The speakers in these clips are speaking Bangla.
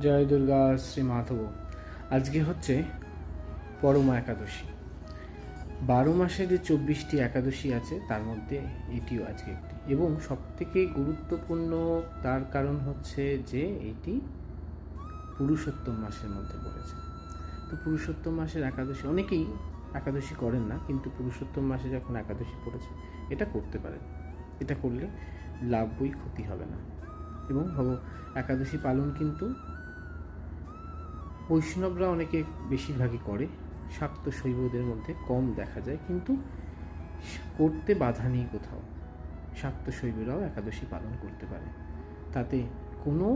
জয় দুর্গা শ্রী মাধব। আজকে হচ্ছে পরমা একাদশী। 12 মাসে যে 24টি একাদশী আছে তার মধ্যে এটিও আজকে একটি, এবং সবথেকে গুরুত্বপূর্ণ তার কারণ হচ্ছে যে এটি পুরুষোত্তম মাসের মধ্যে পড়েছে। তো পুরুষোত্তম মাসের একাদশী অনেকেই একাদশী করেন না, কিন্তু পুরুষোত্তম মাসে যখন একাদশী পড়েছে এটা করতে পারেন। এটা করলে লাভ বই ক্ষতি হবে না। এবং একাদশী পালন কিন্তু বৈষ্ণবরা অনেকে বেশিরভাগই করে, শাক্ত শৈবদের মধ্যে কম দেখা যায়, কিন্তু করতে বাধা নেই কোথাও। শাক্ত শৈবরাও একাদশী পালন করতে পারে, তাতে কোনো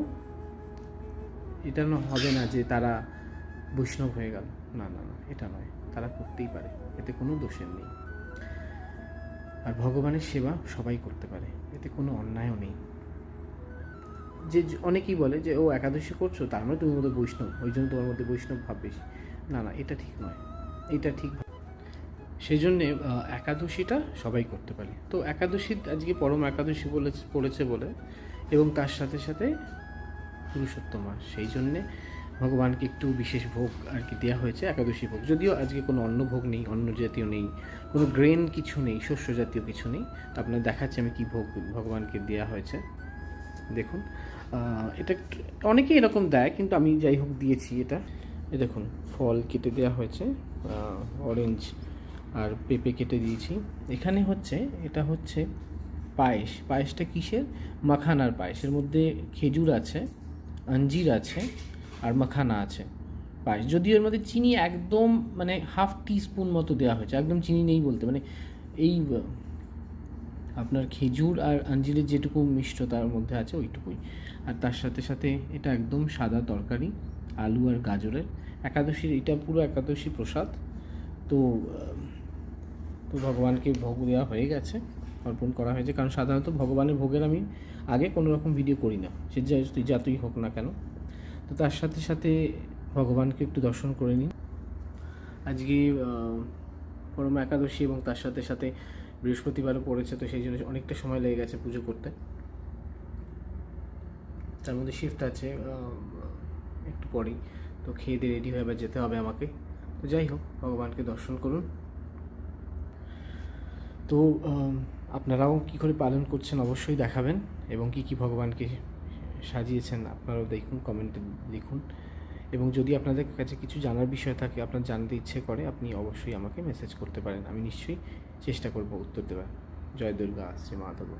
এটা হবে না যে তারা বৈষ্ণব হয়ে গেল। না না না, এটা নয়, তারা করতেই পারে, এতে কোনো দোষের নেই। আর ভগবানের সেবা সবাই করতে পারে, এতে কোনো অন্যায়ও নেই। যে অনেকেই বলে যে ও একাদশী করছো তার মানে তুমি মধ্যে বৈষ্ণব, ওই জন্য তোমার মধ্যে বৈষ্ণব ভাব বেশি। না না, এটা ঠিক নয়, এটা ঠিক। সেই জন্যে একাদশীটা সবাই করতে পারে। তো একাদশী আজকে পরম একাদশী পড়েছে বলে, এবং তার সাথে সাথে পুরুষোত্তম মাস, সেই জন্যে ভগবানকে একটু বিশেষ ভোগ আর কি দেওয়া হয়েছে, একাদশী ভোগ। যদিও আজকে কোনো অন্ন ভোগ নেই, অন্ন জাতীয় নেই, কোনো গ্রেন কিছু নেই, শস্য জাতীয় কিছু নেই। তো আপনার দেখাচ্ছি আমি কী ভোগ ভগবানকে দেওয়া হয়েছে। দেখুন, এটা অনেকেই এরকম দেয়, কিন্তু আমি যাই হোক দিয়েছি এটা। দেখুন, ফল কেটে দেওয়া হয়েছে, অরেঞ্জ আর পেঁপে কেটে দিয়েছি। এখানে হচ্ছে এটা হচ্ছে পায়েস। পায়েসটা কিসের? মাখানার পায়েস। এর মধ্যে খেজুর আছে, আঞ্জির আছে আর মাখানা আছে পায়েস। যদিও এর মধ্যে চিনি একদম মানে হাফ টিস্পুন মতো দেওয়া হয়েছে, একদম চিনি নেই বলতে, মানে এই আপনার খেজুর আর আঞ্জিরের যেটুকু মিষ্টতার মধ্যে আছে ওইটুকুই। আর তার সাথে সাথে এটা একদম সাদা তরকারি, আলু আর গাজরের। একাদশীর এটা পুরো একাদশী প্রসাদ। তো তো ভগবানকে ভোগ দেওয়া হয়ে গেছে, অর্পণ করা হয়েছে। কারণ সাধারণত ভগবানের ভোগের আমি আগে কোনো রকম ভিডিও করি না, সে যতই হোক না কেন। তো তার সাথে সাথে ভগবানকে একটু দর্শন করে নিন। আজকে পরম একাদশী এবং তার সাথে সাথে বৃহস্পতিবারও পড়েছে, তো সেই জন্য অনেকটা সময় লেগে গেছে পুজো করতে। তার মধ্যে শিফট আছে একটু পরেই, তো খেয়ে দিয়ে রেডি হয়ে আবার যেতে হবে আমাকে। তো যাই হোক, ভগবানকে দর্শন করুন। তো আপনারাও কী করে পালন করছেন অবশ্যই দেখাবেন, এবং কী কী ভগবানকে সাজিয়েছেন আপনারাও দেখুন, কমেন্টে লিখুন। এবং যদি আপনাদের কাছে কিছু জানার বিষয় থাকে, আপনার জানতে ইচ্ছে করে, আপনি অবশ্যই আমাকে মেসেজ করতে পারেন, আমি নিশ্চয়ই চেষ্টা করব উত্তর দেওয়ার। জয় দুর্গা শ্রী মাধব।